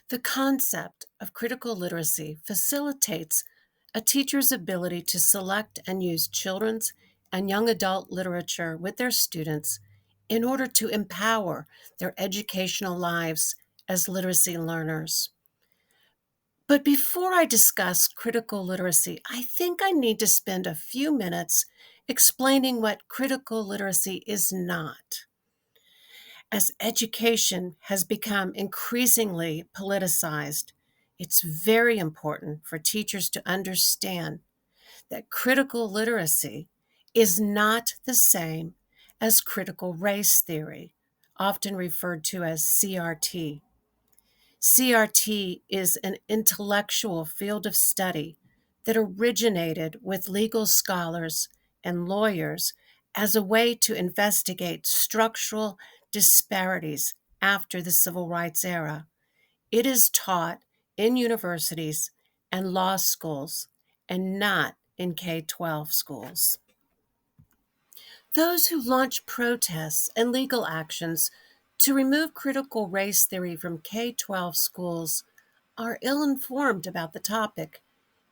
The concept of critical literacy facilitates a teacher's ability to select and use children's and young adult literature with their students in order to empower their educational lives as literacy learners. But before I discuss critical literacy, I think I need to spend a few minutes explaining what critical literacy is not. As education has become increasingly politicized, it's very important for teachers to understand that critical literacy is not the same as critical race theory, often referred to as CRT. CRT is an intellectual field of study that originated with legal scholars and lawyers as a way to investigate structural disparities after the civil rights era. It is taught in universities and law schools and not in K 12 schools. Those who launch protests and legal actions to remove critical race theory from K 12 schools are ill informed about the topic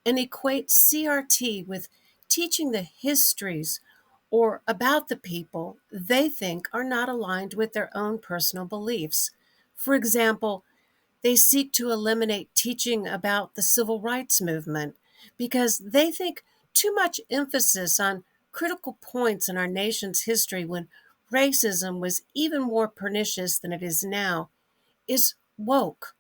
and equate CRT with teaching the histories or about the people they think are not aligned with their own personal beliefs. For example, they seek to eliminate teaching about the civil rights movement because they think too much emphasis on critical points in our nation's history when racism was even more pernicious than it is now is woke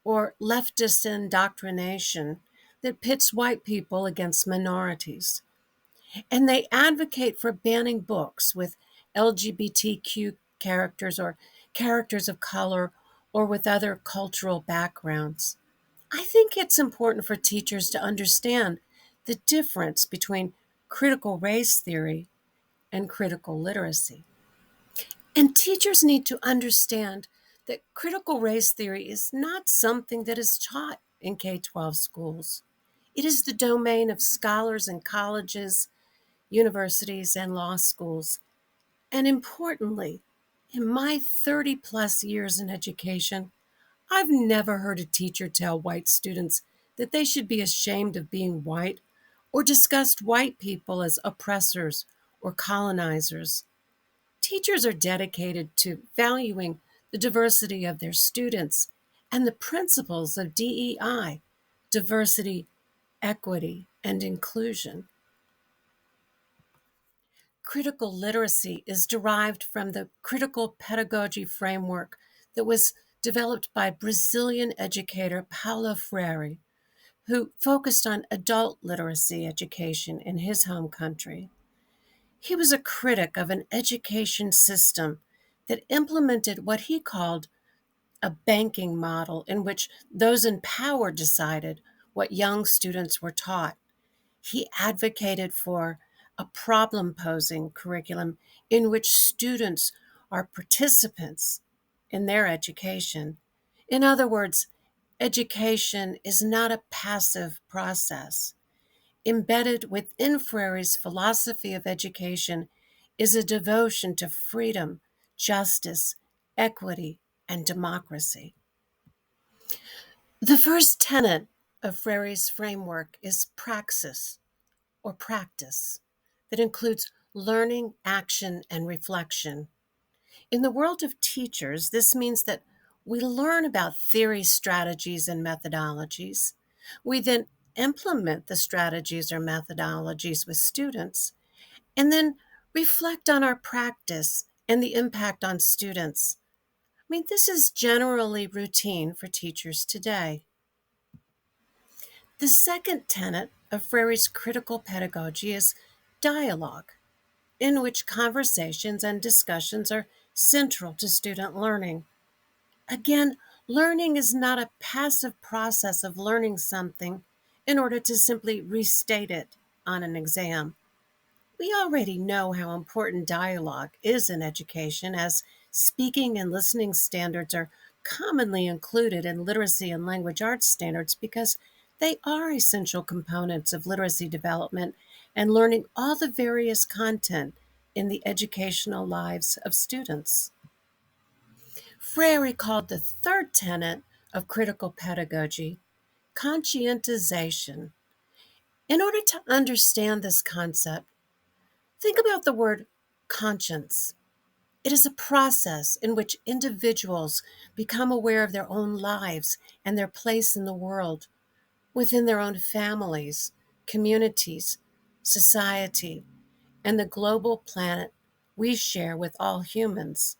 or leftist indoctrination that pits white people against minorities. And they advocate for banning books with LGBTQ characters or characters of color or with other cultural backgrounds. I think it's important for teachers to understand the difference between critical race theory and critical literacy. And teachers need to understand that critical race theory is not something that is taught in K 12 schools. It is the domain of scholars in colleges, universities, and law schools. And importantly, in my 30 plus years in education, I've never heard a teacher tell white students that they should be ashamed of being white or discussed white people as oppressors or colonizers. Teachers are dedicated to valuing the diversity of their students and the principles of DEI, diversity, equity, and inclusion. Critical literacy is derived from the critical pedagogy framework that was developed by Brazilian educator Paulo Freire, who focused on adult literacy education in his home country. He was a critic of an education system that implemented what he called a banking model in which those in power decided what young students were taught. He advocated for a problem posing curriculum in which students are participants in their education. In other words, education is not a passive process. Embedded within Freire's philosophy of education is a devotion to freedom, justice, equity, and democracy. The first tenet of Freire's framework is praxis, or practice, that includes learning, action, and reflection. In the world of teachers, this means that we learn about theory, strategies, and methodologies. We then implement the strategies or methodologies with students, and then reflect on our practice and the impact on students. I mean, this is generally routine for teachers today. The second tenet of Freire's critical pedagogy is dialogue, in which conversations and discussions are central to student learning. Again, learning is not a passive process of learning something in order to simply restate it on an exam. We already know how important dialogue is in education, as speaking and listening standards are commonly included in literacy and language arts standards because they are essential components of literacy development and learning all the various content in the educational lives of students. Freire called the third tenet of critical pedagogy, conscientization. In order to understand this concept, think about the word conscience. It is a process in which individuals become aware of their own lives and their place in the world, within their own families, communities, society, and the global planet we share with all humans.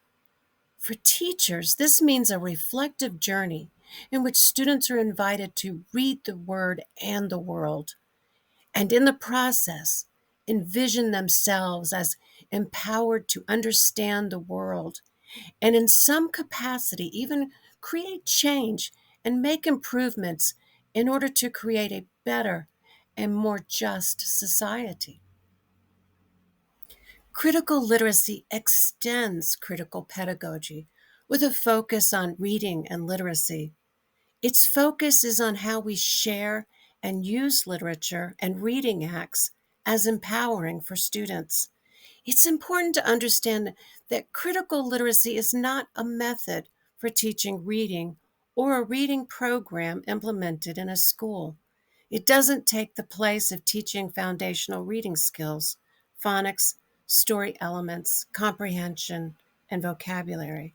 For teachers, this means a reflective journey in which students are invited to read the Word and the world, and in the process, envision themselves as empowered to understand the world, and in some capacity, even create change and make improvements in order to create a better and more just society. Critical literacy extends critical pedagogy with a focus on reading and literacy. Its focus is on how we share and use literature and reading acts as empowering for students. It's important to understand that critical literacy is not a method for teaching reading or a reading program implemented in a school. It doesn't take the place of teaching foundational reading skills, phonics, story elements, comprehension, and vocabulary.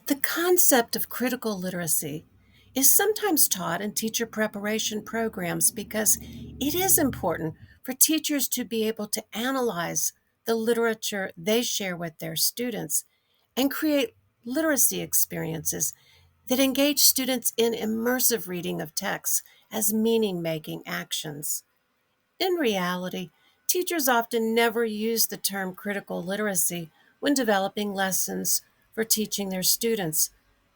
The concept of critical literacy is sometimes taught in teacher preparation programs because it is important for teachers to be able to analyze the literature they share with their students and create literacy experiences that engage students in immersive reading of texts as meaning making actions. In reality, teachers often never use the term critical literacy when developing lessons for teaching their students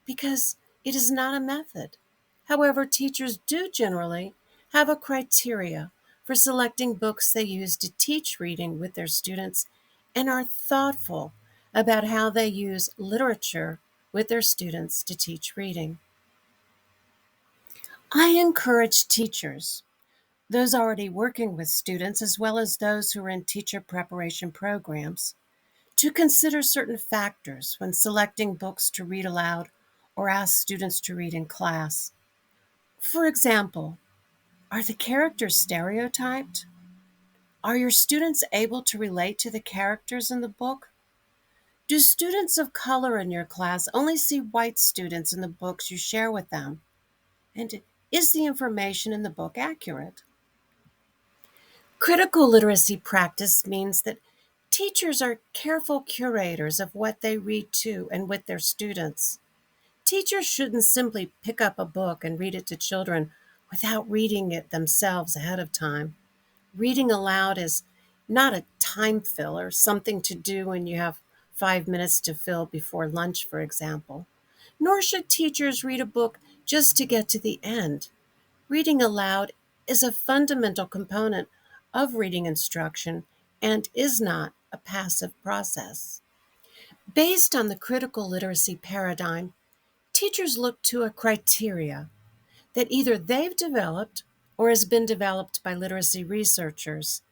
because it is not a method. However, teachers do generally have a criteria for selecting books they use to teach reading with their students and are thoughtful about how they use literature with their students to teach reading. I encourage teachers, those already working with students as well as those who are in teacher preparation programs, to consider certain factors when selecting books to read aloud or ask students to read in class. For example, are the characters stereotyped? Are your students able to relate to the characters in the book? Do students of color in your class only see white students in the books you share with them? And is the information in the book accurate? Critical literacy practice means that teachers are careful curators of what they read to and with their students. Teachers shouldn't simply pick up a book and read it to children without reading it themselves ahead of time. Reading aloud is not a time filler, something to do when you have 5 minutes to fill before lunch, for example. Nor should teachers read a book just to get to the end. Reading aloud is a fundamental component of reading instruction and is not a passive process. Based on the critical literacy paradigm, teachers look to a criteria that either they've developed or has been developed by literacy researchers.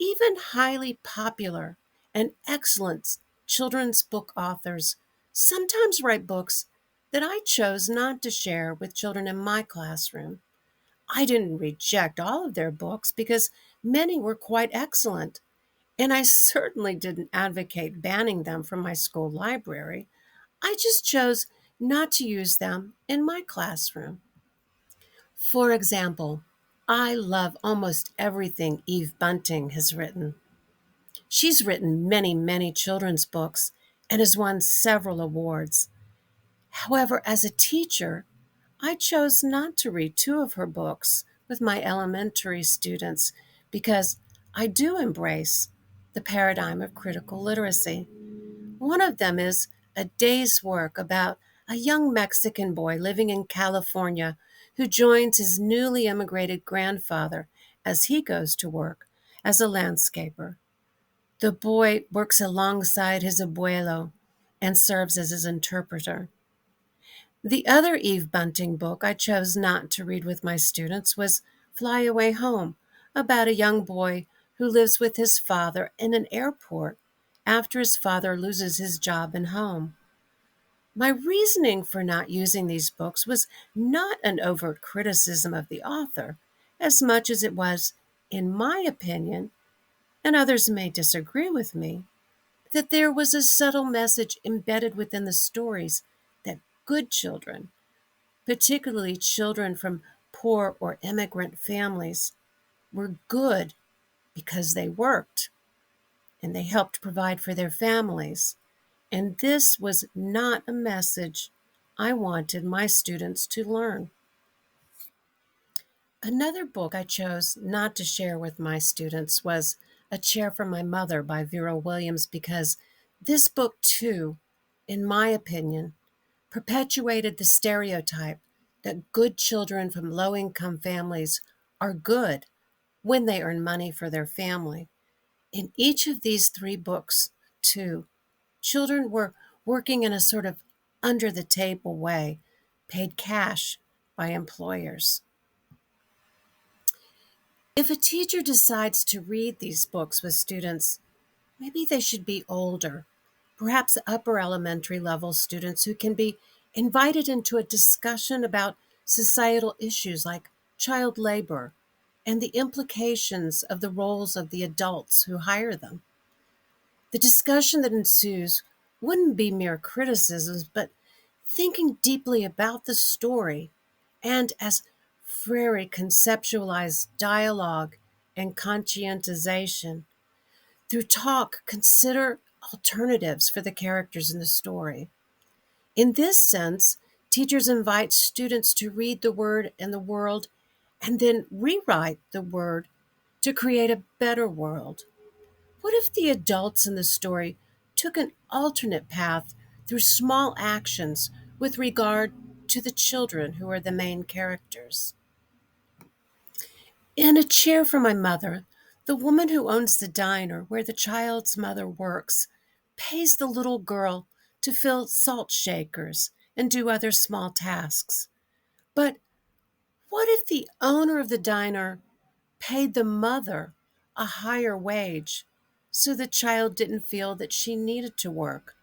Even highly popular and excellent children's book authors sometimes write books that I chose not to share with children in my classroom. I didn't reject all of their books because many were quite excellent, and I certainly didn't advocate banning them from my school library. I just chose not to use them in my classroom. For example, I love almost everything Eve Bunting has written. She's written many, many children's books and has won several awards. However, as a teacher, I chose not to read two of her books with my elementary students because I do embrace the paradigm of critical literacy. One of them is A Day's Work about a young Mexican boy living in California who joins his newly immigrated grandfather as he goes to work as a landscaper. The boy works alongside his abuelo and serves as his interpreter. The other Eve Bunting book I chose not to read with my students was Fly Away Home, about a young boy who lives with his father in an airport after his father loses his job and home. My reasoning for not using these books was not an overt criticism of the author, as much as it was, in my opinion, and others may disagree with me, that there was a subtle message embedded within the stories that good children, particularly children from poor or immigrant families, were good because they worked and they helped provide for their families. And this was not a message I wanted my students to learn. Another book I chose not to share with my students was A Chair for My Mother by Vera Williams because this book, too, in my opinion, perpetuated the stereotype that good children from low income families are good when they earn money for their family. In each of these three books, too, children were working in a sort of under the table way, paid cash by employers. If a teacher decides to read these books with students, maybe they should be older, perhaps upper elementary level students who can be invited into a discussion about societal issues like child labor and the implications of the roles of the adults who hire them. The discussion that ensues wouldn't be mere criticisms, but thinking deeply about the story and, as Freire conceptualized, dialogue and conscientization. Through talk, consider alternatives for the characters in the story. In this sense, teachers invite students to read the word and the world and then rewrite the word to create a better world. What if the adults in the story took an alternate path through small actions with regard to the children who are the main characters? In A Chair for My Mother, the woman who owns the diner where the child's mother works pays the little girl to fill salt shakers and do other small tasks. But what if the owner of the diner paid the mother a higher wage so the child didn't feel that she needed to work?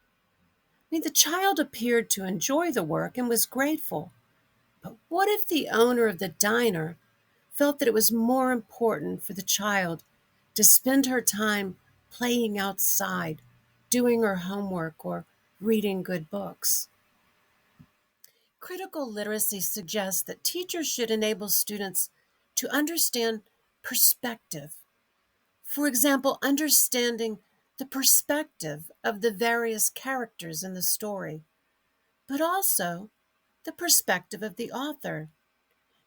I mean, the child appeared to enjoy the work and was grateful. But what if the owner of the diner felt that it was more important for the child to spend her time playing outside, doing her homework, or reading good books? Critical literacy suggests that teachers should enable students to understand perspective. For example, understanding the perspective of the various characters in the story, but also the perspective of the author.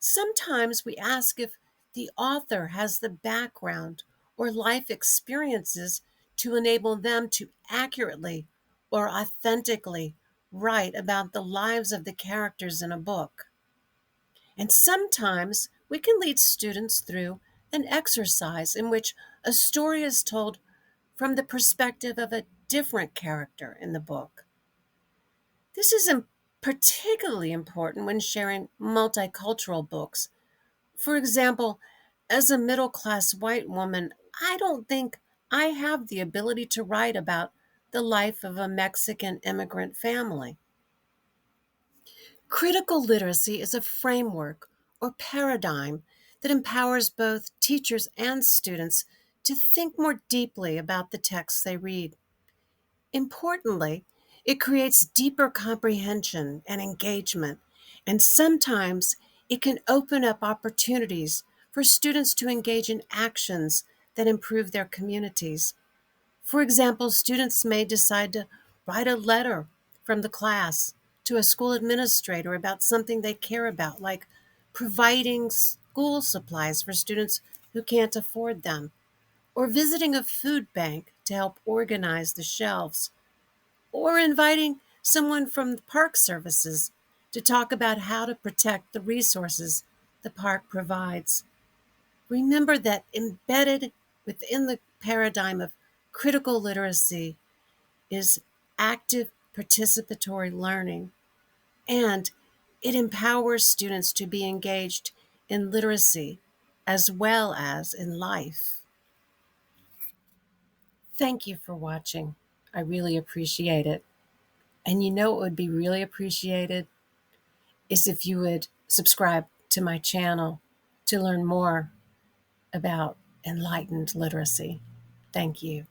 Sometimes we ask if the author has the background or life experiences to enable them to accurately or authentically write about the lives of the characters in a book. And sometimes we can lead students through an exercise in which a story is told from the perspective of a different character in the book. This is particularly important when sharing multicultural books. For example, as a middle class white woman, I don't think I have the ability to write about the life of a Mexican immigrant family. Critical literacy is a framework or paradigm that empowers both teachers and students to think more deeply about the texts they read. Importantly, it creates deeper comprehension and engagement, and sometimes it can open up opportunities for students to engage in actions that improve their communities. For example, students may decide to write a letter from the class to a school administrator about something they care about, like providing school supplies for students who can't afford them, or visiting a food bank to help organize the shelves, or inviting someone from the park services to talk about how to protect the resources the park provides. Remember that embedded within the paradigm of critical literacy is active participatory learning, and it empowers students to be engaged in literacy as well as in life. Thank you for watching. I really appreciate it. And you know what would be really appreciated is if you would subscribe to my channel to learn more about enlightened literacy. Thank you.